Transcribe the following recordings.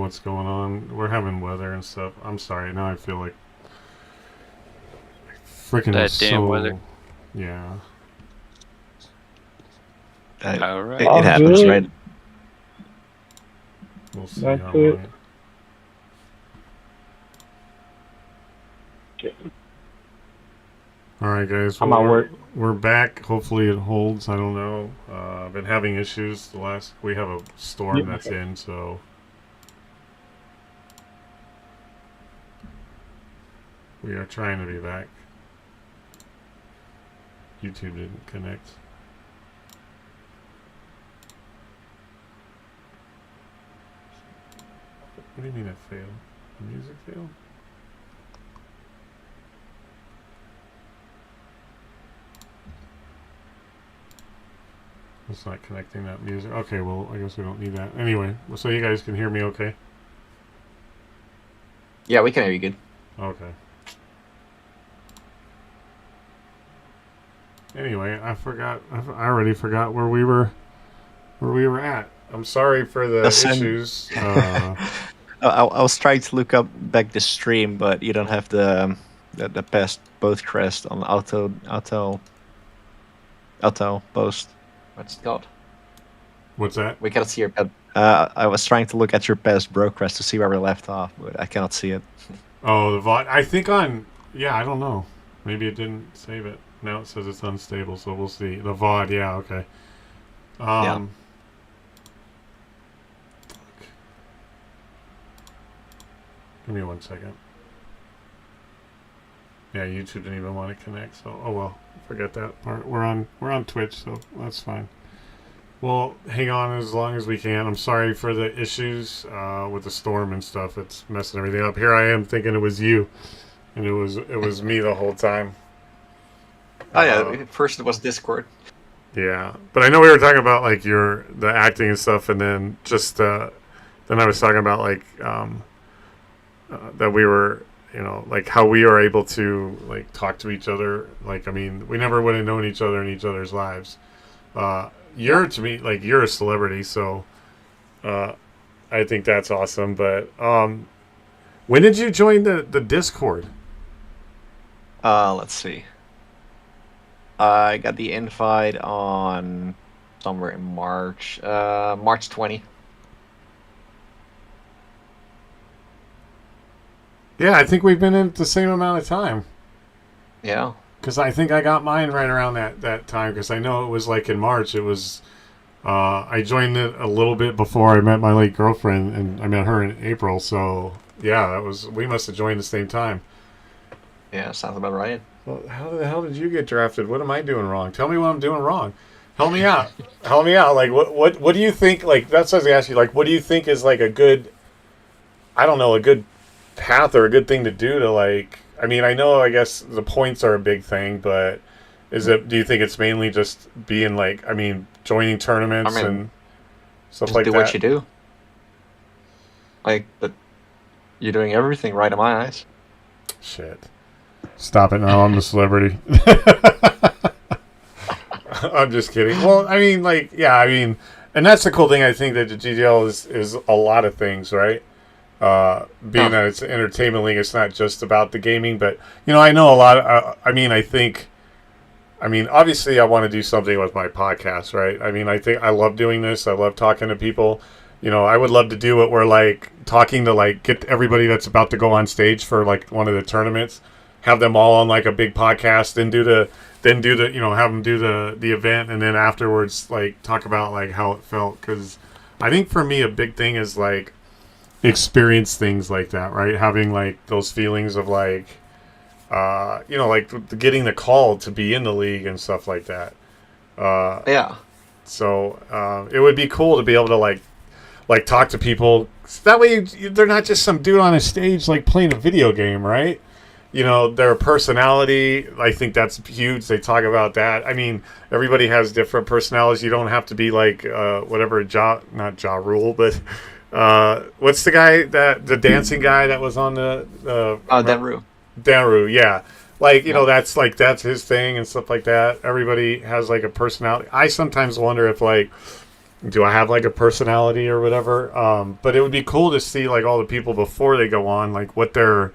what's going on. We're having weather and stuff. I'm sorry. Now I feel like freaking That damn weather. Yeah. All right. It happens, good. right? We'll see That's how it. long. All right, guys. I'm at work. We're back. Hopefully it holds. I don't know. I've been having issues. We have a storm Yeah. that's in, so we are trying to be back. YouTube didn't connect. What do you mean it failed? The music failed? It's not connecting that music. Okay, well, I guess we don't need that. Anyway, so you guys can hear me okay? Yeah, we can hear you good. Okay. Anyway, I already forgot where we were at. I'm sorry for the issues. I was trying to look up back the stream, but you don't have the past both crest on auto post. What's it called? What's that? We cannot see your past. I was trying to look at your past bro crest to see where we left off, but I cannot see it. Oh, the VOD. I think yeah, I don't know. Maybe it didn't save it. Now it says it's unstable, so we'll see. The VOD, yeah, okay. Yeah. Give me 1 second. Yeah, YouTube didn't even want to connect, so oh well, forget that part. We're on Twitch, so that's fine. Well, hang on as long as we can. I'm sorry for the issues with the storm and stuff. It's messing everything up. Here I am thinking it was you, and it was me the whole time. Oh yeah, first it was Discord. Yeah, but I know we were talking about like the acting and stuff, and then just then I was talking about like that we were, like how we are able to like talk to each other. Like, I mean, we never would have known each other in each other's lives. To me, like, you're a celebrity, so I think that's awesome. But when did you join the Discord? Let's see. I got the invite on somewhere in March. March 20. Yeah, I think we've been in the same amount of time. Yeah. Because I think I got mine right around that time. Because I know it was like in March. It was. I joined it a little bit before I met my late girlfriend, and I met her in April. So yeah, we must have joined the same time. Yeah, sounds about right. Well, how the hell did you get drafted? What am I doing wrong? Tell me what I'm doing wrong. Help me out. Help me out. Like what do you think? Like that's what I was gonna ask you. Like what do you think is like a good? I don't know, a good path or a good thing to do to like. I mean, I know. I guess the points are a big thing, but do you think it's mainly just being like? I mean, joining tournaments and stuff like that. Do what you do. Like, but you're doing everything right in my eyes. Shit. Stop it now. I'm the celebrity. I'm just kidding. Well, I mean, like, yeah, I mean, and that's the cool thing. I think that the GGL is a lot of things, right? Being that it's an entertainment league, it's not just about the gaming, but, I know a lot. Obviously I want to do something with my podcast, right? I mean, I think I love doing this. I love talking to people. I would love to do it where, like, talking to, like, get everybody that's about to go on stage for, like, one of the tournaments, have them all on, like, a big podcast, have them do the event, and then afterwards, like, talk about, like, how it felt. Because I think for me, a big thing is, like, experience things like that, right? Having, like, those feelings of, like, like getting the call to be in the league and stuff like that. Yeah. So it would be cool to be able to like talk to people. That way they're not just some dude on a stage like playing a video game, right? Their personality. I think that's huge. They talk about that. I mean, everybody has different personalities. You don't have to be like whatever not Ja Rule, but what's the guy the dancing guy that was on the Daru, yeah. Like, that's his thing and stuff like that. Everybody has, like, a personality. I sometimes wonder if, like, do I have like a personality or whatever? But it would be cool to see like all the people before they go on, like what they're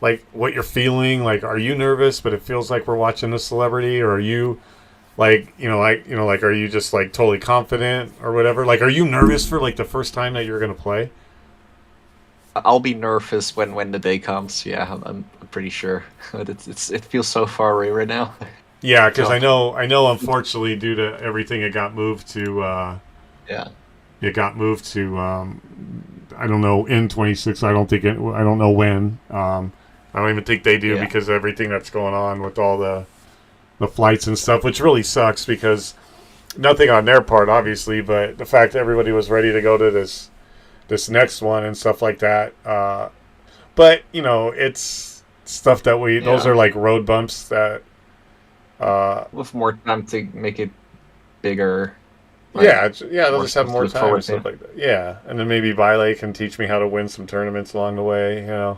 like, what you're feeling. Like, are you nervous? But it feels like we're watching a celebrity, or are you like, like, are you just like totally confident or whatever? Like, are you nervous for like the first time that you're gonna play? I'll be nervous when the day comes. Yeah, I'm pretty sure. But it feels so far away right now. Yeah, because I know. Unfortunately, due to everything, it got moved to. Yeah. It got moved to. I don't know, in 26. I don't know when. I don't even think they do because of everything that's going on with all the flights and stuff, which really sucks because nothing on their part, obviously, but the fact that everybody was ready to go to this next one and stuff like that. But it's stuff that those are like road bumps that. With more time to make it bigger. They'll just have more time and stuff like that. Yeah, and then maybe BEILEY can teach me how to win some tournaments along the way.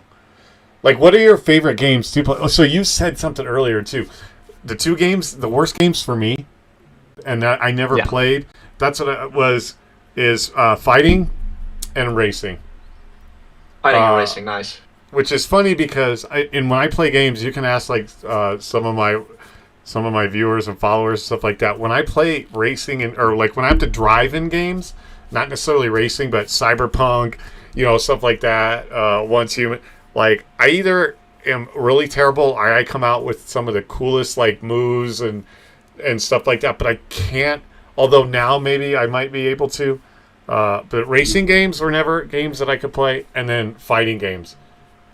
Like, what are your favorite games to play? Oh, so you said something earlier too. The two games, the worst games for me, and that I never played. That's what it was. Is fighting and racing. Fighting and racing, nice. Which is funny because when I play games, you can ask like some of my viewers and followers and stuff like that. When I play racing or like when I have to drive in games, not necessarily racing, but Cyberpunk, stuff like that. Once Human, like I either am really terrible, or I come out with some of the coolest like moves and stuff like that, but I can't. Although now maybe I might be able to. But racing games were never games that I could play, and then fighting games.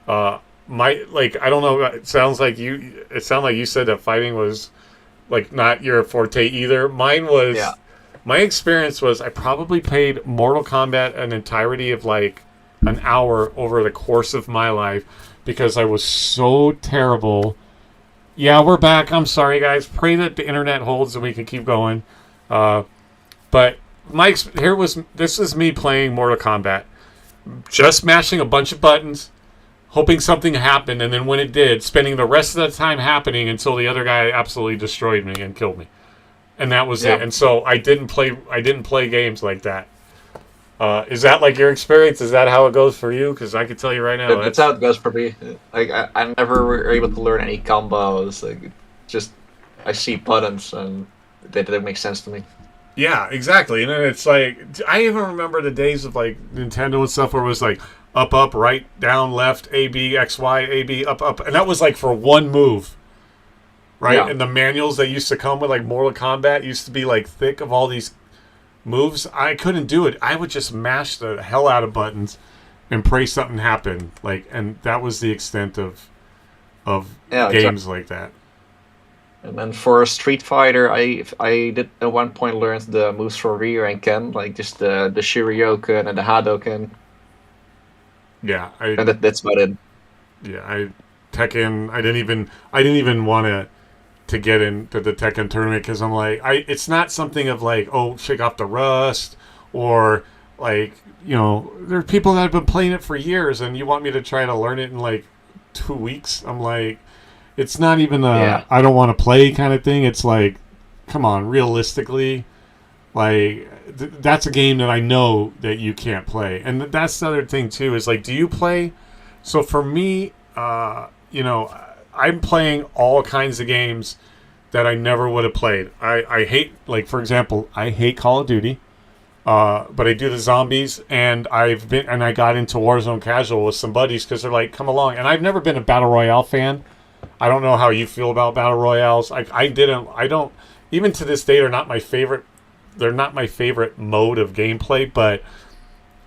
I don't know. It sounds like you said that fighting was like not your forte either. Mine was. Yeah. My experience was I probably played Mortal Kombat an entirety of like an hour over the course of my life because I was so terrible. Yeah, we're back. I'm sorry, guys. Pray that the internet holds and we can keep going. But this is me playing Mortal Kombat, just mashing a bunch of buttons, hoping something happened, and then when it did, spending the rest of the time happening until the other guy absolutely destroyed me and killed me, and that was it. And so I didn't play games like that. Is that like your experience? Is that how it goes for you? Because I can tell you right now, that's how it goes for me. Like I never were able to learn any combos. Like just I see buttons and they didn't make sense to me. Yeah, exactly. And then it's like, I even remember the days of like Nintendo and stuff where it was like up, up, right, down, left, A, B, X, Y, A, B, up, up. And that was like for one move, right? Yeah. And the manuals that used to come with like Mortal Kombat used to be like thick of all these moves. I couldn't do it. I would just mash the hell out of buttons and pray something happened. Like, and that was the extent of games like that. And then for Street Fighter, I did at one point learn the moves for Ryu and Ken, like just the Shiryoken and the Hadoken. Yeah, and that's about it. Yeah, Tekken. I didn't even want to get into the Tekken tournament because I'm like, it's not something of like, oh, shake off the rust, or like, there are people that have been playing it for years, and you want me to try to learn it in like 2 weeks. I'm like. It's not even I don't want to play kind of thing. It's like, come on, realistically, like that's a game that I know that you can't play. And that's the other thing too is like, do you play? So for me, I'm playing all kinds of games that I never would have played. I hate, like for example, I hate Call of Duty, but I do the zombies, and I got into Warzone casual with some buddies because they're like, come along. And I've never been a Battle Royale fan. I don't know how you feel about battle royales. I don't even to this day they're not my favorite. They're not my favorite mode of gameplay, but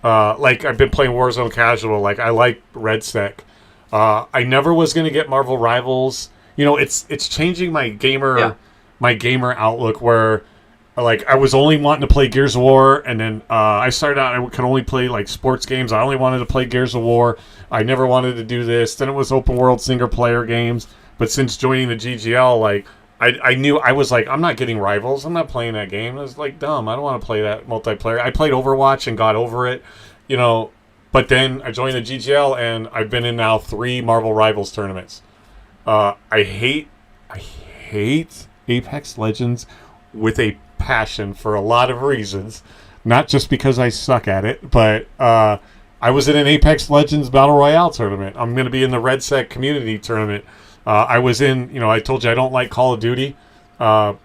like I've been playing Warzone casual. Like I like Red Sec. I never was going to get Marvel Rivals. It's changing my gamer outlook where like I was only wanting to play Gears of War, and then I started out I could only play like sports games. I only wanted to play Gears of War. I never wanted to do this. Then it was open world single player games. But since joining the GGL, like I knew I was like, I'm not getting Rivals. I'm not playing that game. I was like, dumb. I don't want to play that multiplayer. I played Overwatch and got over it, But then I joined the GGL, and I've been in now 3 Marvel Rivals tournaments. I hate Apex Legends with a passion for a lot of reasons. not just because I suck at it, but I was in an Apex Legends Battle Royale tournament. I'm going to be in the Red Sec Community Tournament. I was in, I told you I don't like Call of Duty. I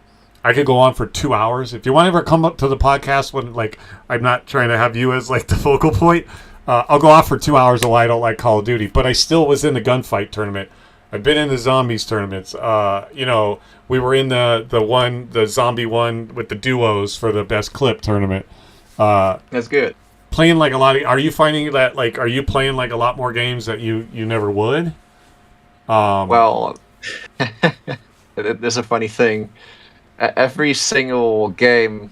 could go on for 2 hours. If you want to ever come up to the podcast when, like, I'm not trying to have you as, like, the focal point, I'll go off for 2 hours of why I don't like Call of Duty. But I still was in the gunfight tournament. I've been in the zombies tournaments. We were in the zombie one with the duos for the best clip tournament. That's good. Playing like a lot of, are you finding that, like, are you playing like a lot more games that you never would? Well, there's a funny thing. Every single game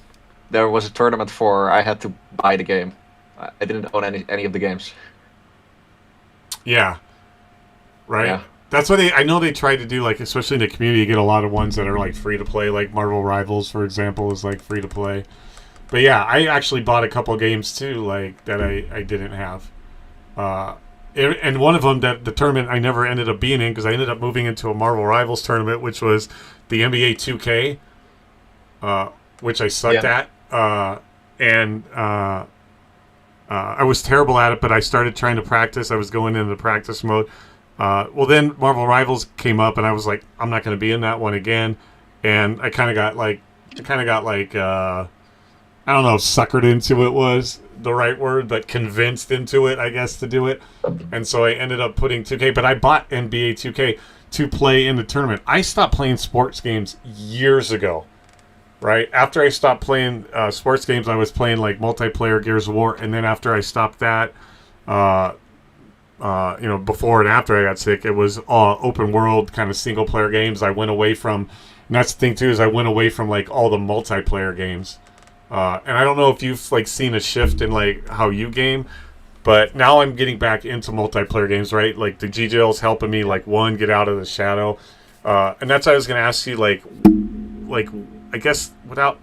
there was a tournament for, I had to buy the game. I didn't own any of the games. Yeah. Right? Yeah. That's what I know they tried to do, like, especially in the community, you get a lot of ones that are, like, free to play, like Marvel Rivals, for example, is, like, free to play. But yeah, I actually bought a couple games, too, like, that I didn't have. And one of them, that the tournament I never ended up being in, because I ended up moving into a Marvel Rivals tournament, which was the NBA 2K, which I sucked at. I was terrible at it, but I started trying to practice. I was going into practice mode. Well, then Marvel Rivals came up, and I was like, I'm not going to be in that one again. And I kind of got like, I don't know if suckered into it was the right word, but convinced into it, I guess, to do it. And so I ended up putting 2K, but I bought NBA 2K to play in the tournament. I stopped playing sports games years ago, right? After I stopped playing sports games, I was playing like multiplayer Gears of War, and then after I stopped that, before and after I got sick, it was open world kind of single player games. I went away from, and that's the thing too, is I went away from like all the multiplayer games. And I don't know if you've like seen a shift in like how you game, but now I'm getting back into multiplayer games, right? Like the GGL is helping me, like, one, get out of the shadow, and that's why I was going to ask you, like I guess without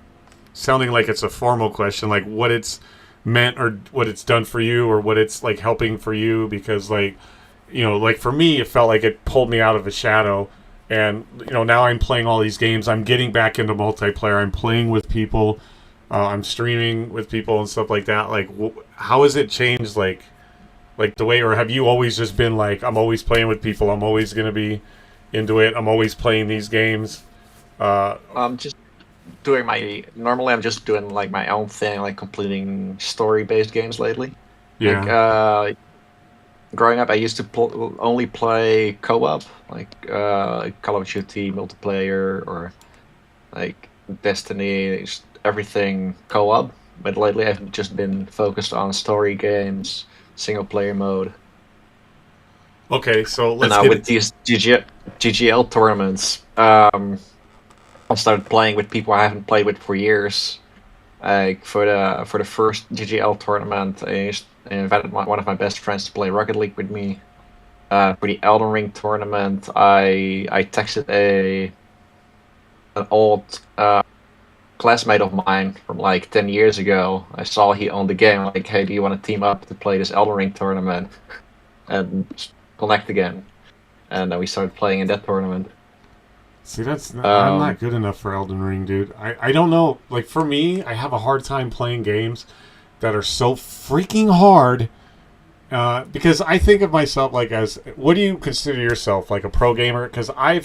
sounding like it's a formal question, like what it's meant or what it's done for you or what it's like helping for you, because like for me it felt like it pulled me out of the shadow, and now I'm playing all these games. I'm getting back into multiplayer. I'm playing with people. I'm streaming with people and stuff like that. Like, how has it changed, like the way, or have you always just been like, I'm always playing with people, I'm always going to be into it, I'm always playing these games? I'm just doing normally I'm just doing like my own thing, like completing story-based games lately. Yeah. Like, growing up, I used to only play co-op, like Call of Duty multiplayer or like Destiny, just everything co-op. But lately, I've just been focused on story games, single-player mode. Okay, so let's and now get with these GGL tournaments, I started playing with people I haven't played with for years. Like for the first GGL tournament, I invited one of my best friends to play Rocket League with me. For the Elden Ring tournament, I texted an old classmate of mine from like 10 years ago. I saw he owned the game. Like, hey, do you want to team up to play this Elden Ring tournament and connect again? And then we started playing in that tournament. See, I'm not good enough for Elden Ring, dude. I don't know. Like, for me, I have a hard time playing games that are so freaking hard. Because I think of myself like as, what do you consider yourself, like a pro gamer? Because I've